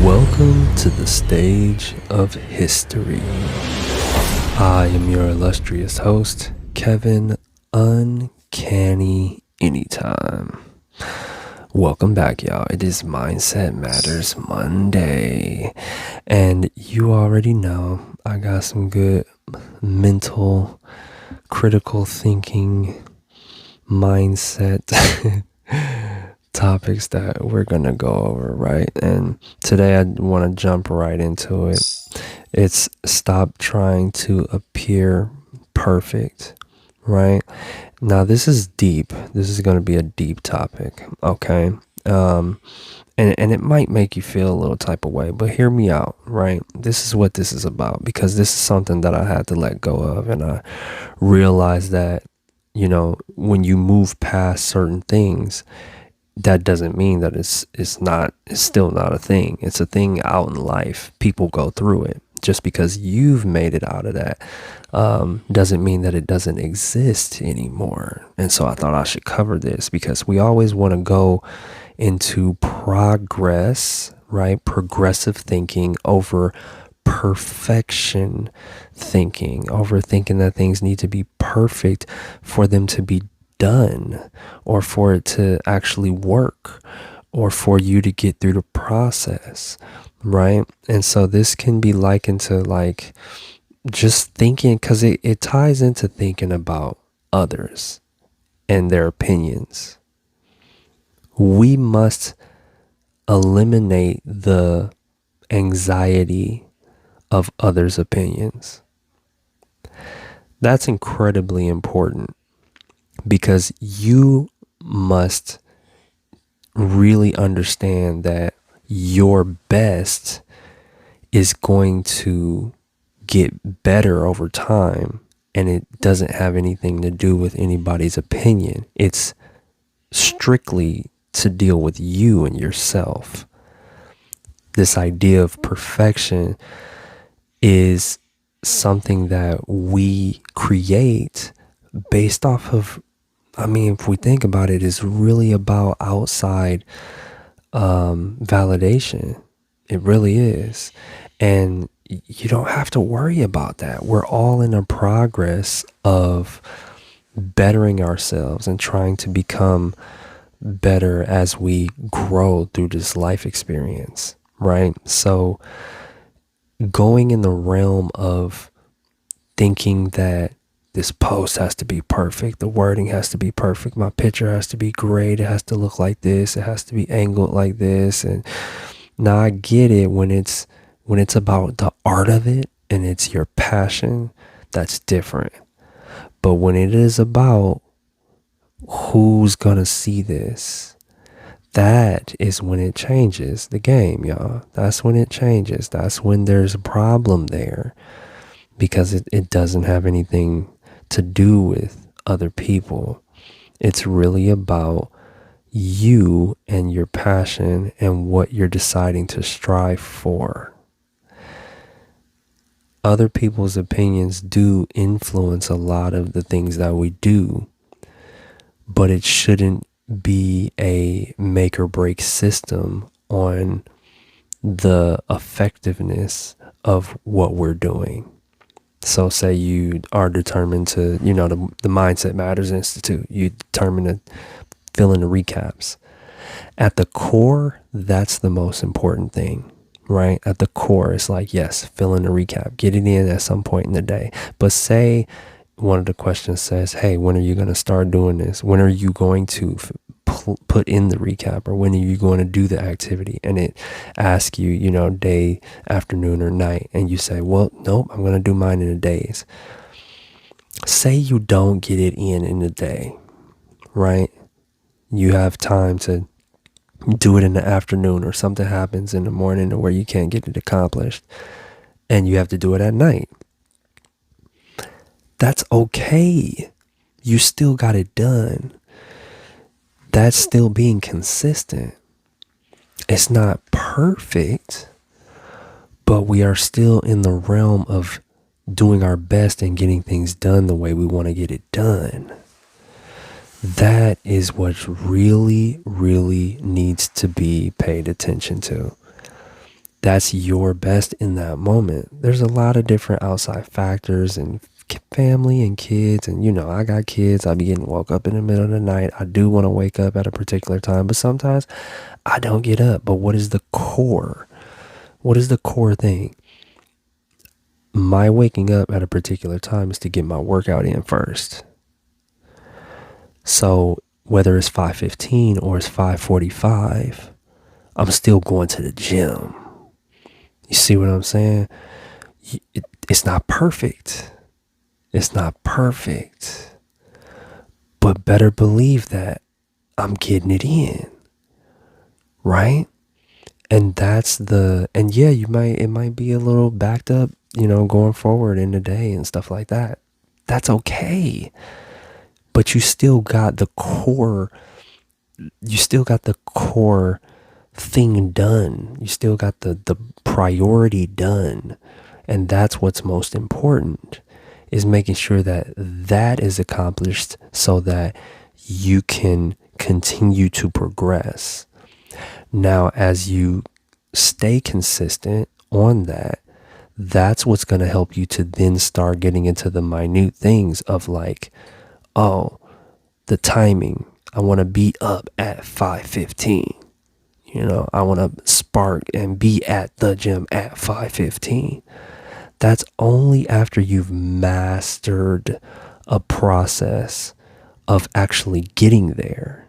Welcome to the stage of history. I am your illustrious host, Kevin Uncanny Anytime. Welcome back, y'all. It is Mindset Matters Monday. And you already know I got some good mental, critical thinking, mindset topics that we're gonna go over, right? And today I want to jump right into it. It's stop trying to appear perfect, right? Now this is deep. This is going to be a deep topic, okay? And it might make you feel a little type of way, but hear me out, right? This is what this is about, because this is something that I had to let go of, and I realized that, when you move past certain things, that doesn't mean that it's still not a thing. It's a thing out in life. People go through it. Just because you've made it out of that doesn't mean that it doesn't exist anymore. And so I thought I should cover this, because we always want to go into progress, right? Progressive thinking over perfection thinking, over thinking that things need to be perfect for them to be done, or for it to actually work, or for you to get through the process, right? And so this can be likened to like just thinking, because it ties into thinking about others and their opinions. We must eliminate the anxiety of others' opinions. That's incredibly important, because you must really understand that your best is going to get better over time, and it doesn't have anything to do with anybody's opinion. It's strictly to deal with you and yourself. This idea of perfection is something that we create based off of, if we think about it, it's really about outside validation. It really is. And you don't have to worry about that. We're all in a progress of bettering ourselves and trying to become better as we grow through this life experience, right? So going in the realm of thinking that this post has to be perfect, the wording has to be perfect, my picture has to be great, it has to look like this, it has to be angled like this. And now I get it when it's about the art of it and it's your passion, that's different. But when it is about who's gonna see this, that is when it changes the game, y'all. That's when it changes. That's when there's a problem there, because it doesn't have anything to do with other people. It's really about you and your passion and what you're deciding to strive for. Other people's opinions do influence a lot of the things that we do, but it shouldn't be a make or break system on the effectiveness of what we're doing. So say you are determined to, the Mindset Matters Institute, you determined to fill in the recaps. At the core, that's the most important thing, right? At the core, it's like, yes, fill in the recap, get it in at some point in the day. But say one of the questions says, hey, when are you going to start doing this? When are you going to put in the recap, or when are you going to do the activity? And it asks you, day, afternoon, or night. And you say, well, nope, I'm going to do mine in the days. Say you don't get it in the day, right? You have time to do it in the afternoon, or something happens in the morning where you can't get it accomplished and you have to do it at night. That's okay. You still got it done. That's still being consistent. It's not perfect, but we are still in the realm of doing our best and getting things done the way we want to get it done. That is what really, really needs to be paid attention to. that's your best in that moment. There's a lot of different outside factors and family and kids. And, I got kids. I be getting woke up in the middle of the night. I do want to wake up at a particular time, but sometimes I don't get up. But what is the core? What is the core thing? My waking up at a particular time is to get my workout in first. So whether it's 5:15 or it's 5:45, I'm still going to the gym. You see what I'm saying? It's not perfect. It's not perfect. But better believe that I'm getting it in. Right? And yeah, it might be a little backed up, going forward in the day and stuff like that. That's okay. But you still got the core thing done. You still got the priority done. And that's what's most important, is making sure that is accomplished so that you can continue to progress. Now, as you stay consistent on that, that's what's going to help you to then start getting into the minute things of like, oh, the timing. I want to be up at 5:15. I want to spark and be at the gym at 5:15. That's only after you've mastered a process of actually getting there,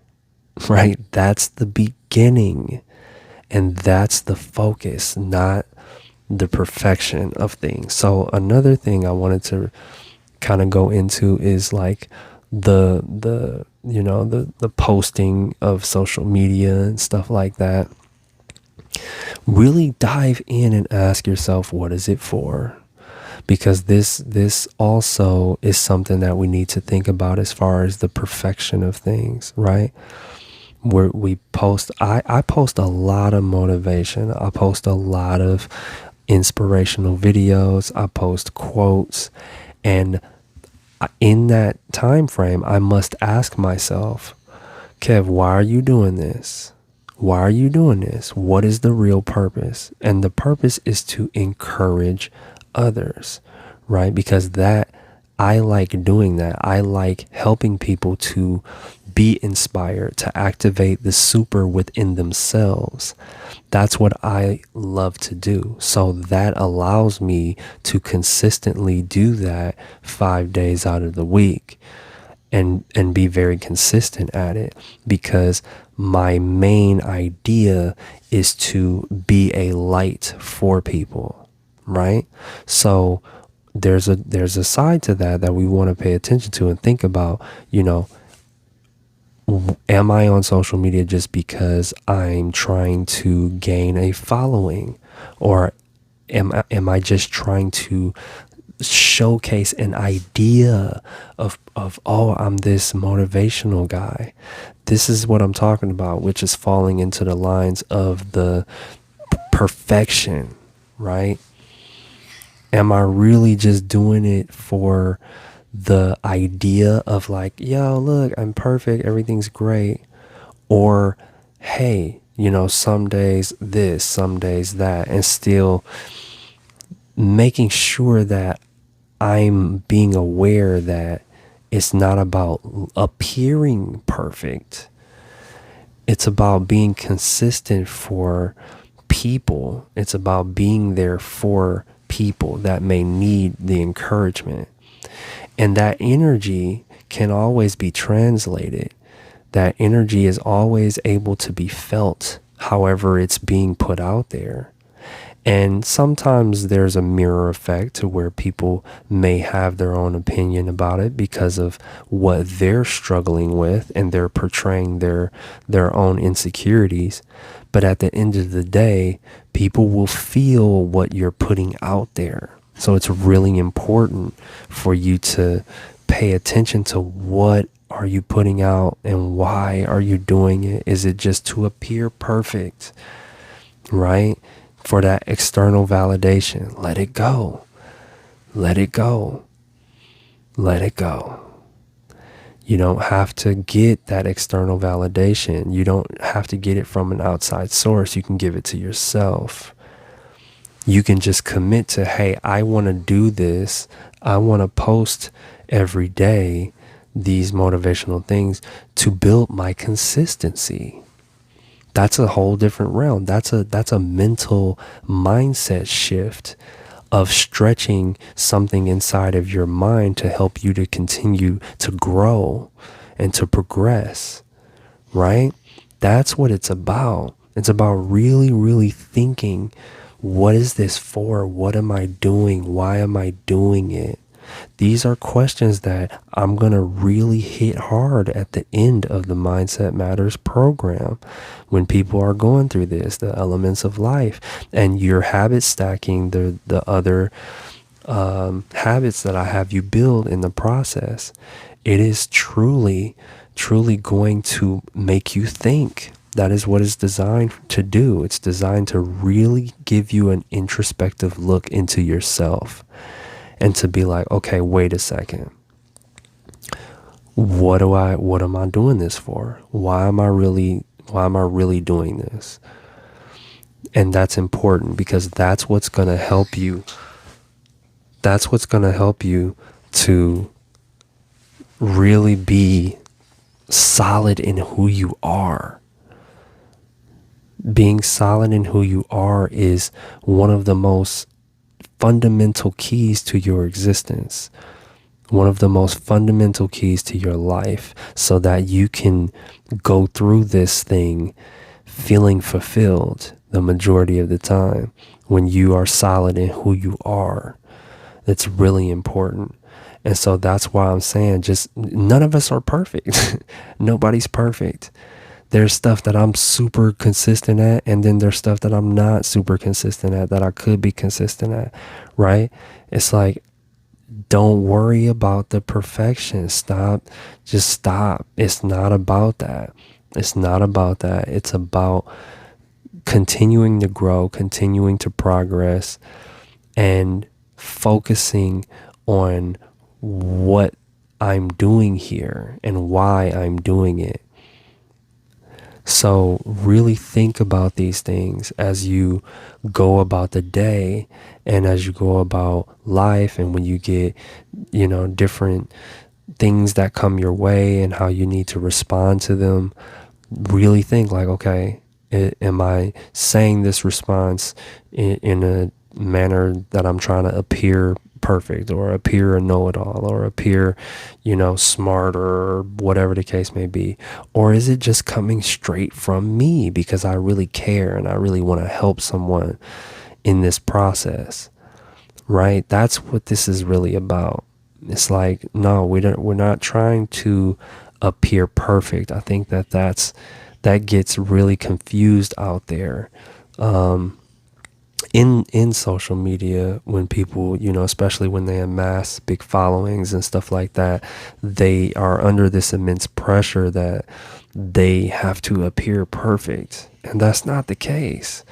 right? That's the beginning, and that's the focus, not the perfection of things. So another thing I wanted to kind of go into is like the posting of social media and stuff like that. Really dive in and ask yourself, what is it for? Because this also is something that we need to think about as far as the perfection of things, right? Where we post, I post a lot of motivation. I post a lot of inspirational videos. I post quotes, and in that time frame, I must ask myself, Kev, why are you doing this? Why are you doing this? What is the real purpose? And the purpose is to encourage others, right? Because I like doing that. I like helping people to be inspired, to activate the super within themselves. That's what I love to do. So that allows me to consistently do that 5 days out of the week and be very consistent at it, because my main idea is to be a light for people, right? So there's a side to that we want to pay attention to and think about, am I on social media just because I'm trying to gain a following, or am I just trying to showcase an idea of oh, I'm this motivational guy? This is what I'm talking about, which is falling into the lines of the perfection, right? Am I really just doing it for the idea of like, yo, look, I'm perfect, everything's great? Or, hey, some days this, some days that, and still making sure that I'm being aware that it's not about appearing perfect. It's about being consistent for people. It's about being there for people that may need the encouragement. And that energy can always be translated. That energy is always able to be felt, however it's being put out there. And sometimes there's a mirror effect to where people may have their own opinion about it because of what they're struggling with, and they're portraying their own insecurities. But at the end of the day, people will feel what you're putting out there. So it's really important for you to pay attention to what are you putting out and why are you doing it? Is it just to appear perfect, right? For that external validation? Let it go. Let it go. Let it go. You don't have to get that external validation. You don't have to get it from an outside source. You can give it to yourself, You can just commit to, hey, I want to do this. I want to post every day these motivational things to build my consistency. That's a whole different realm. That's a mental mindset shift of stretching something inside of your mind to help you to continue to grow and to progress, right? That's what it's about. It's about really, really thinking, what is this for? What am I doing? Why am I doing it? These are questions that I'm going to really hit hard at the end of the Mindset Matters program when people are going through this, the elements of life, and you're habit stacking the other habits that I have you build in the process. It is truly, truly going to make you think. That is what it's designed to do. It's designed to really give you an introspective look into yourself and to be like, okay, wait a second. What am I doing this for? Why am I really doing this? And that's important because that's what's going to help you. That's what's going to help you to really be solid in who you are. Being solid in who you are is one of the most fundamental keys to your existence, one of the most fundamental keys to your life, so that you can go through this thing feeling fulfilled the majority of the time. When you are solid in who you are, it's really important. And so that's why I'm saying, just none of us are perfect. Nobody's perfect. There's stuff that I'm super consistent at, and then there's stuff that I'm not super consistent at that I could be consistent at, right? It's like, don't worry about the perfection. Just stop. It's not about that. It's not about that. It's about continuing to grow, continuing to progress, and focusing on what I'm doing here and why I'm doing it. So really think about these things as you go about the day and as you go about life, and when you get, different things that come your way and how you need to respond to them. Really think like, okay, am I saying this response in a manner that I'm trying to appear perfect or appear a know-it-all or appear, smart or whatever the case may be? Or is it just coming straight from me because I really care and I really want to help someone in this process, right? That's what this is really about. It's like, no, we're not trying to appear perfect. I think that gets really confused out there. In social media, when people, especially when they amass big followings and stuff like that, they are under this immense pressure that they have to appear perfect. And that's not the case.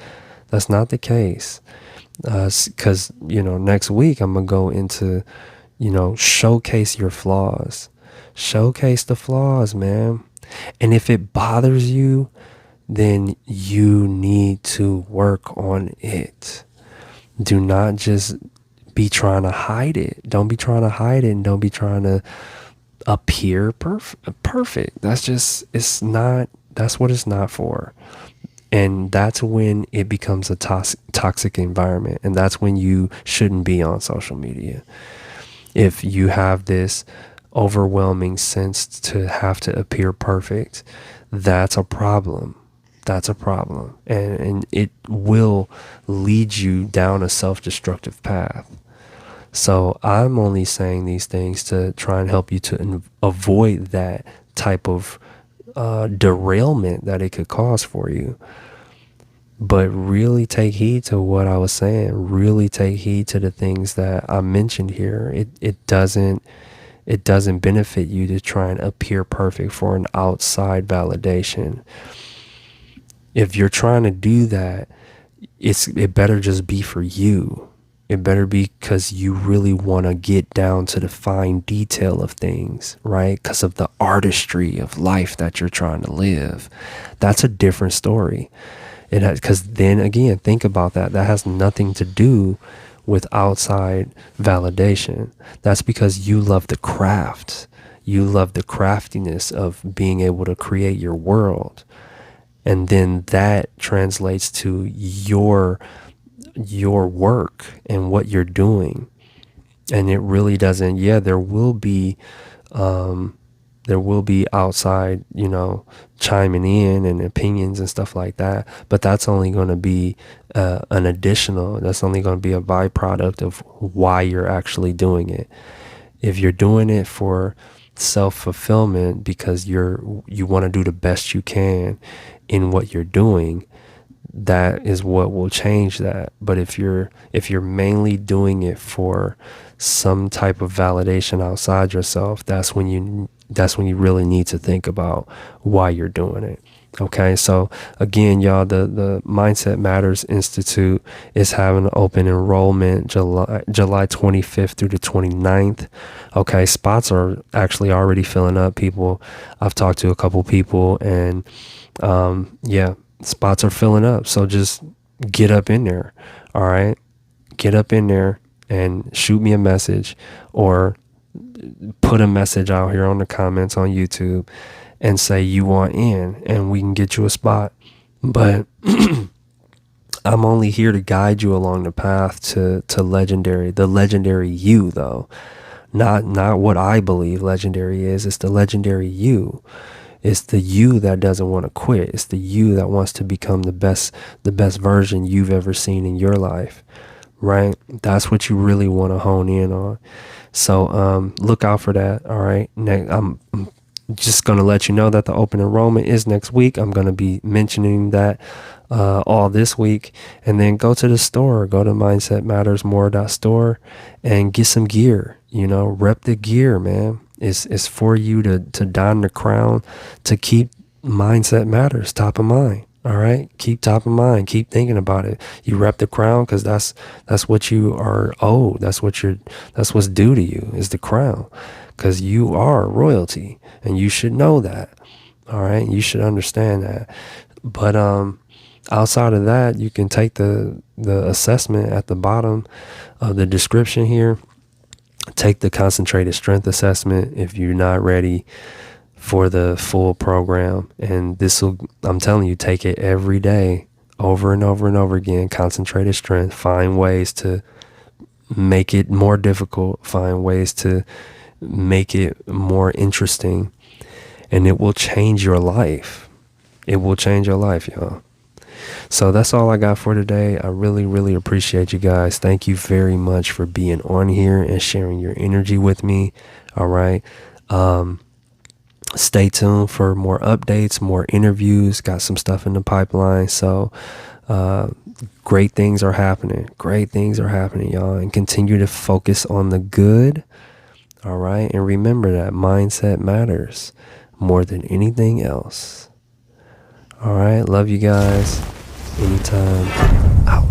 That's not the case. Because, next week I'm going to go into, showcase your flaws. Showcase the flaws, man. And if it bothers you, then you need to work on it. Do not just be trying to hide it. Don't be trying to hide it, and don't be trying to appear perfect. That's what it's not for. And that's when it becomes a toxic environment. And that's when you shouldn't be on social media. If you have this overwhelming sense to have to appear perfect, that's a problem. That's a problem. And it will lead you down a self-destructive path. So I'm only saying these things to try and help you to avoid that type of derailment that it could cause for you. But really take heed to what I was saying. Really take heed to the things that I mentioned here. It doesn't benefit you to try and appear perfect for an outside validation. If you're trying to do that, it better just be for you. It better be because you really want to get down to the fine detail of things, right? Because of the artistry of life that you're trying to live. That's a different story. It has, because then again, think about that. That has nothing to do with outside validation. That's because you love the craft. You love the craftiness of being able to create your world. And then that translates to your work and what you're doing. And it really doesn't, yeah, there will be outside, chiming in and opinions and stuff like that. But that's only going to be that's only going to be a byproduct of why you're actually doing it. If you're doing it for self-fulfillment because you want to do the best you can in what you're doing, that is what will change that. But if you're mainly doing it for some type of validation outside yourself, that's when you really need to think about why you're doing it. Okay, so again, y'all, the Mindset Matters Institute is having an open enrollment July 25th through the 29th. Okay, spots are actually already filling up. I've talked to a couple people, and yeah, spots are filling up. So just get up in there. All right, get up in there and shoot me a message, or put a message out here on the comments on YouTube and say you want in, and we can get you a spot. But I'm only here to guide you along the path to the legendary you, though. Not what I believe legendary is. It's the legendary you. It's the you that doesn't want to quit. It's the you that wants to become the best version you've ever seen in your life. Right? That's what you really want to hone in on. So look out for that. All right. I'm just going to let you know that the open enrollment is next week. I'm going to be mentioning that all this week. And then go to the store. Go to mindsetmattersmore.store and get some gear. Rep the gear, man. It's for you to don the crown, to keep Mindset Matters top of mind. All right, keep top of mind. Keep thinking about it. You rep the crown because that's what you are owed. That's what's due to you, is the crown, because you are royalty, and you should know that. All right, you should understand that. But outside of that, you can take the assessment at the bottom of the description here. Take the concentrated strength assessment if you're not ready for the full program. And I'm telling you, take it every day, over and over and over again. Concentrated strength. Find ways to make it more difficult. Find ways to make it more interesting. And it will change your life. It will change your life, y'all. So that's all I got for today. I really, really appreciate you guys. Thank you very much for being on here and sharing your energy with me. All right. Stay tuned for more updates, more interviews. Got some stuff in the pipeline. So great things are happening. Great things are happening, y'all. And continue to focus on the good. All right. And remember that mindset matters more than anything else. All right. Love you guys. Anytime. Out.